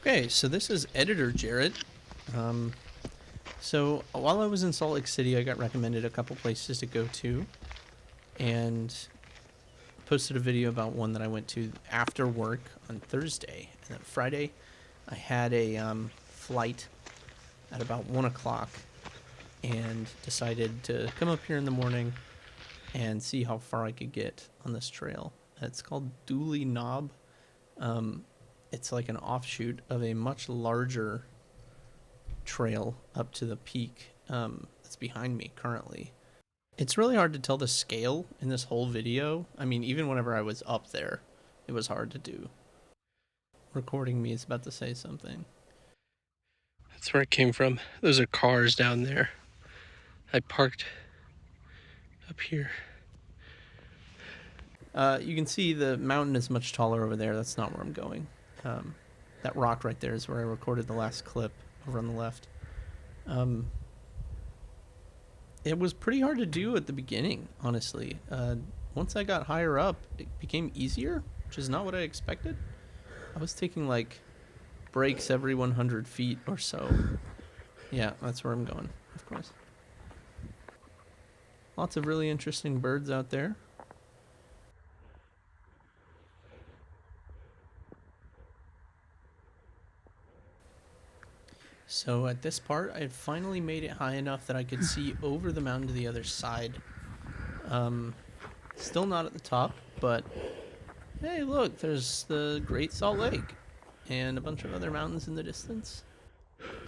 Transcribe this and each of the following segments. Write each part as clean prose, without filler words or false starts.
Okay, so this is Editor Jarrett. Um, so while I was in Salt Lake City, I got recommended a couple places to go to, and posted a video about one that I went to after work on Thursday. And then Friday, I had a flight at about 1 o'clock, and decided to come up here in the morning and see how far I could get on this trail. It's called Dooley Knob. It's like an offshoot of a much larger trail up to the peak that's behind me currently. It's really hard to tell the scale in this whole video. I mean, even whenever I was up there, it was hard to do. Recording me is about to say something. That's where it came from. Those are cars down there. I parked up here. You can see the mountain is much taller over there. That's not where I'm going. That rock right there is where I recorded the last clip over on the left. It was pretty hard to do at the beginning, honestly. Once I got higher up, it became easier, which is not what I expected. I was taking like breaks every 100 feet or so. Yeah, that's where I'm going, of course. Lots of really interesting birds out there. So at this part, I had finally made it high enough that I could see over the mountain to the other side. Still not at the top, but hey, look, there's the Great Salt Lake and a bunch of other mountains in the distance.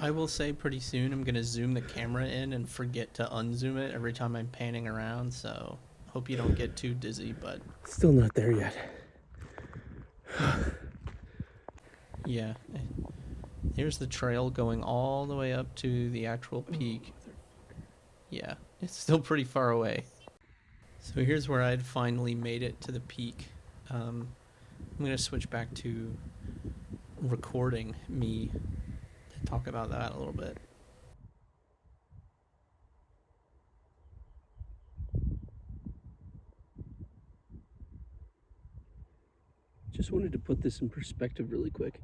I will say pretty soon I'm going to zoom the camera in and forget to unzoom it every time I'm panning around, so hope you don't get too dizzy, but Still not there yet. yeah. Here's the trail going all the way up to the actual peak. Yeah, it's still pretty far away. So here's where I'd finally made it to the peak. I'm going to switch back to recording me to talk about that a little bit. Just wanted to put this in perspective really quick.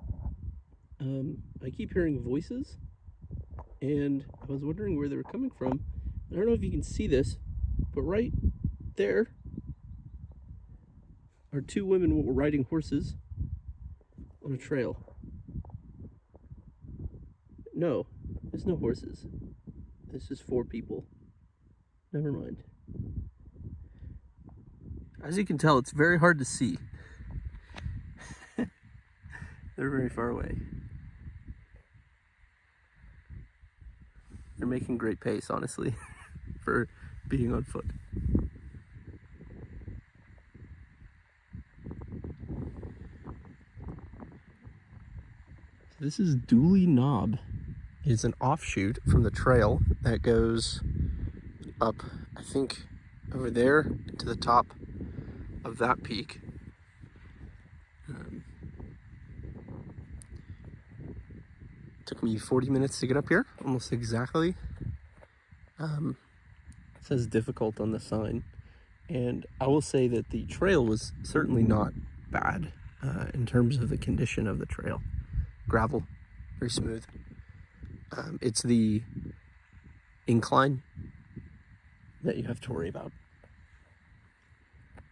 I keep hearing voices, and I was wondering where they were coming from. I don't know if you can see this, but right there are two women riding horses on a trail. No, there's no horses. This is four people. Never mind. As you can tell, it's very hard to see. They're very far away. They're making great pace, honestly, for being on foot. This is Dooley Knob. It's an offshoot from the trail that goes up, I think, over there to the top of that peak. Took me 40 minutes to get up here, almost exactly. It says difficult on the sign, and I will say that the trail was certainly not bad in terms of the condition of the trail. Gravel, very smooth. It's the incline that you have to worry about.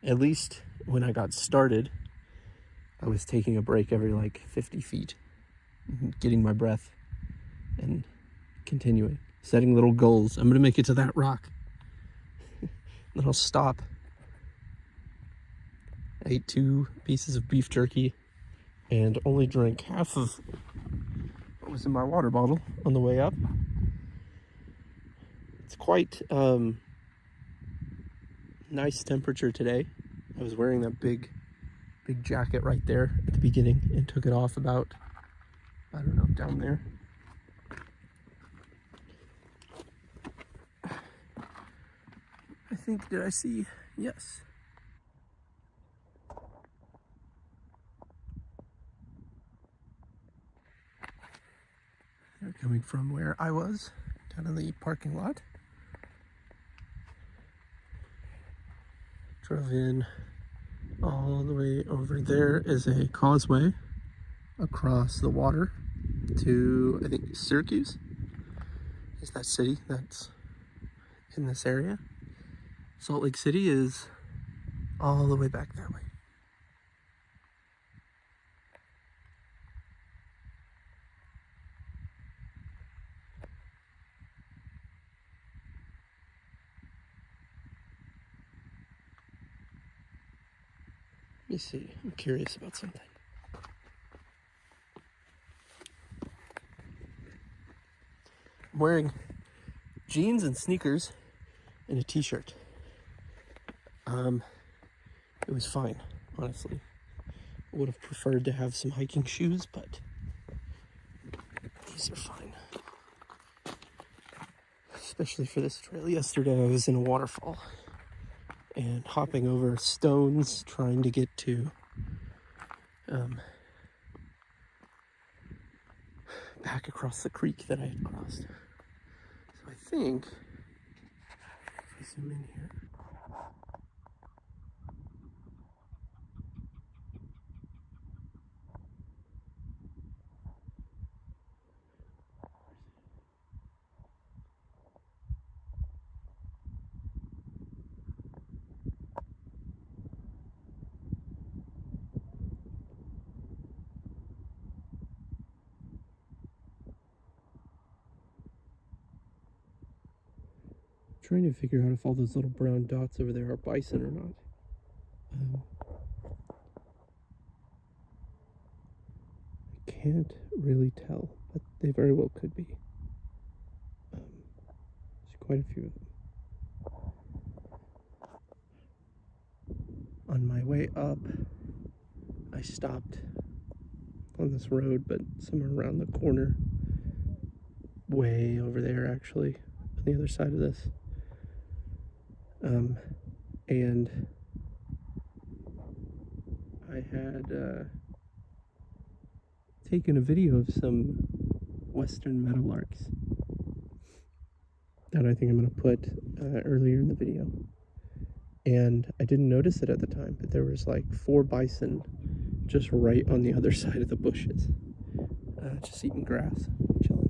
At least when I got started, I was taking a break every like 50 feet, getting my breath and continuing, setting little goals. I'm gonna make it to that rock. Then I'll stop. I ate 2 pieces of beef jerky and only drank half of what was in my water bottle on the way up. It's quite nice temperature today. I was wearing that big jacket right there at the beginning and took it off about, I don't know, down there. I think, did I see? Yes. They're coming from where I was, down in the parking lot. Drove in. All the way over there is a causeway across the water to, I think, Syracuse is that city that's in this area. Salt Lake City is all the way back that way. Let me see. I'm curious about something. I'm wearing jeans and sneakers and a t-shirt. It was fine, honestly. I would have preferred to have some hiking shoes, but these are fine. Especially for this trail. Yesterday I was in a waterfall and hopping over stones trying to get to back across the creek that I had crossed. So I think if I zoom in here, trying to figure out if all those little brown dots over there are bison or not. I can't really tell, but they very well could be. There's quite a few of them. On my way up, I stopped on this road, but somewhere around the corner, way over there actually, on the other side of this. And I had taken a video of some western meadowlarks that I think I'm going to put earlier in the video. And I didn't notice it at the time, but there was like 4 bison just right on the other side of the bushes, just eating grass, chilling.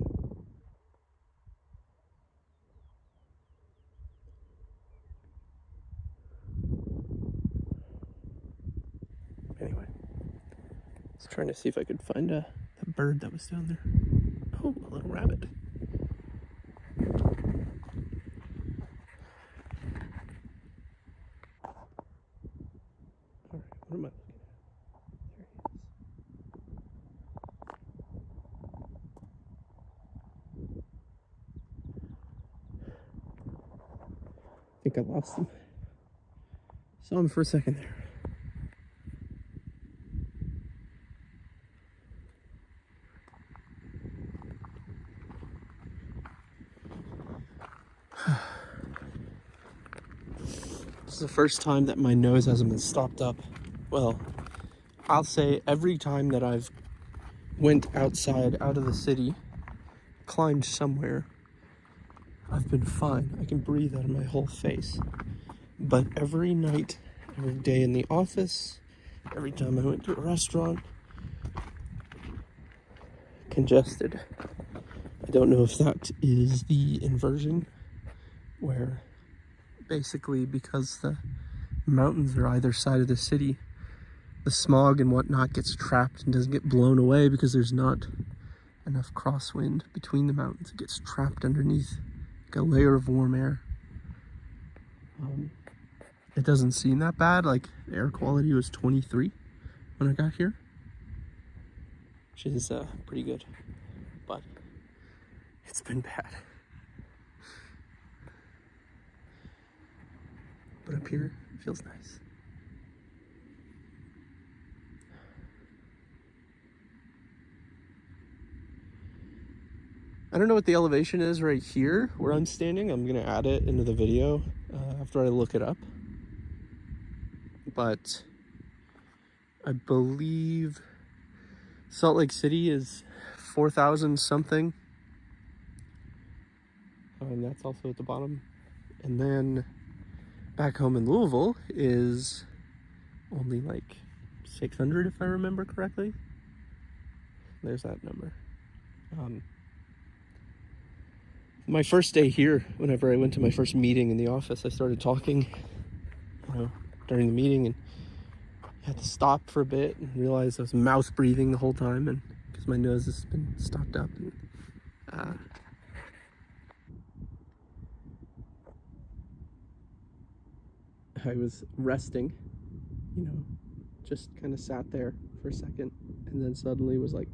Anyway, I was trying to see if I could find a bird that was down there. Oh, a little rabbit. All right, what am I looking at? There he is. I think I lost him. Saw him for a second there. This is the first time that my nose hasn't been stopped up. Well, I'll say every time that I've went outside, out of the city, climbed somewhere, I've been fine. I can breathe out of my whole face. But every night, every day in the office, every time I went to a restaurant, congested. I don't know if that is the inversion, where basically because the mountains are either side of the city, the smog and whatnot gets trapped and doesn't get blown away because there's not enough crosswind between the mountains. It gets trapped underneath like a layer of warm air. It doesn't seem that bad. Like, the air quality was 23 when I got here, which is pretty good, but it's been bad. But up here, it feels nice. I don't know what the elevation is right here where I'm standing. I'm gonna add it into the video after I look it up. But I believe Salt Lake City is 4,000 something. And that's also at the bottom. And then back home in Louisville is only like 600 if I remember correctly. There's that number. My first day here, whenever I went to my first meeting in the office, I started talking, during the meeting, and had to stop for a bit and realized I was mouth breathing the whole time, and because my nose has been stopped up. And, I was resting, just kind of sat there for a second, and then suddenly was like,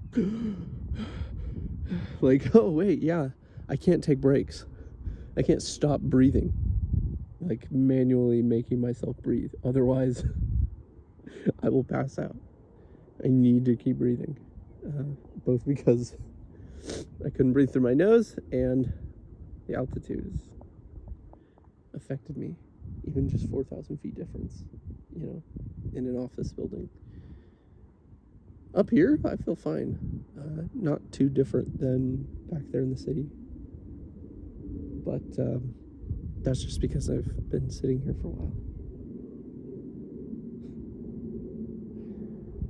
like, oh wait, yeah, I can't take breaks. I can't stop breathing, like manually making myself breathe. Otherwise, I will pass out. I need to keep breathing, both because I couldn't breathe through my nose and the altitude has affected me. Even just 4,000 feet difference, in an office building. Up here, I feel fine. Not too different than back there in the city. But that's just because I've been sitting here for a while.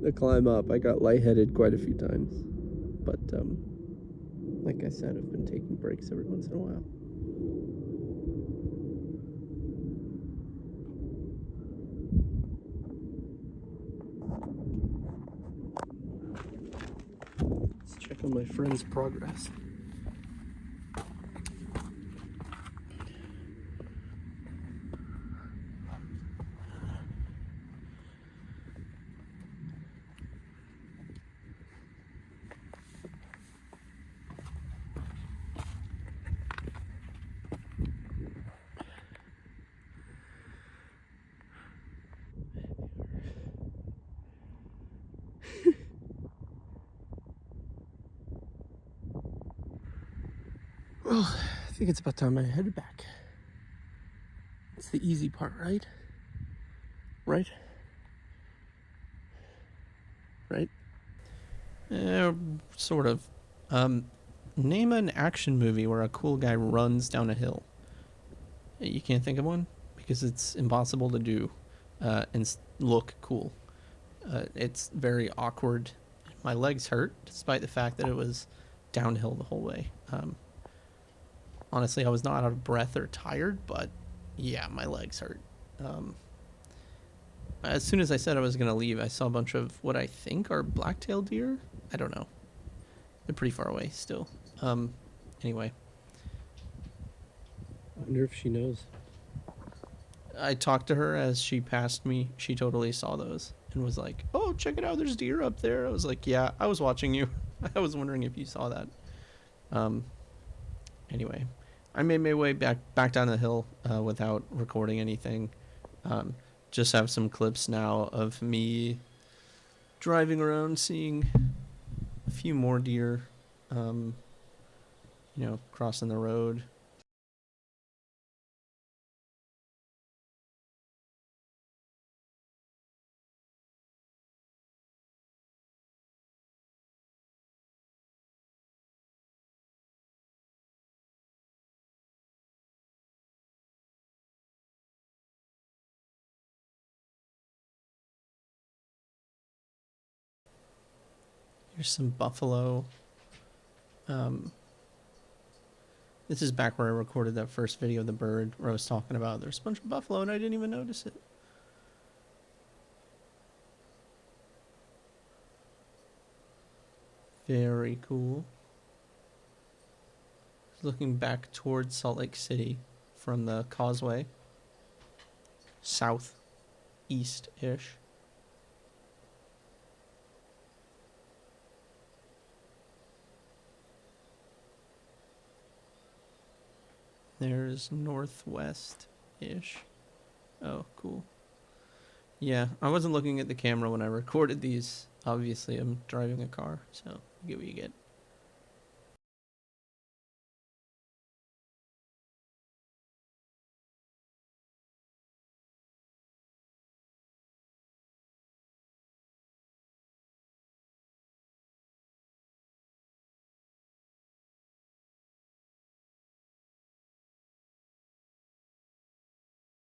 The climb up, I got lightheaded quite a few times. But like I said, I've been taking breaks every once in a while. Let's check on my friend's progress. Well, I think it's about time I headed back. It's the easy part, right? Right? Right? Sort of. Name an action movie where a cool guy runs down a hill. You can't think of one? Because it's impossible to do and look cool. It's very awkward. My legs hurt, despite the fact that it was downhill the whole way. Honestly, I was not out of breath or tired, but yeah, my legs hurt. As soon as I said I was going to leave, I saw a bunch of what I think are black-tailed deer. I don't know. They're pretty far away still. Anyway. I wonder if she knows. I talked to her as she passed me. She totally saw those and was like, "Oh, check it out. There's deer up there." I was like, "Yeah, I was watching you. I was wondering if you saw that." Anyway, I made my way back down the hill without recording anything. Just have some clips now of me driving around, seeing a few more deer, crossing the road. Here's some buffalo. This is back where I recorded that first video of the bird where I was talking about there's a bunch of buffalo and I didn't even notice it. Very cool. Looking back towards Salt Lake City from the causeway. South east-ish. There's northwest-ish. Oh, cool. Yeah, I wasn't looking at the camera when I recorded these. Obviously, I'm driving a car, so you get what you get.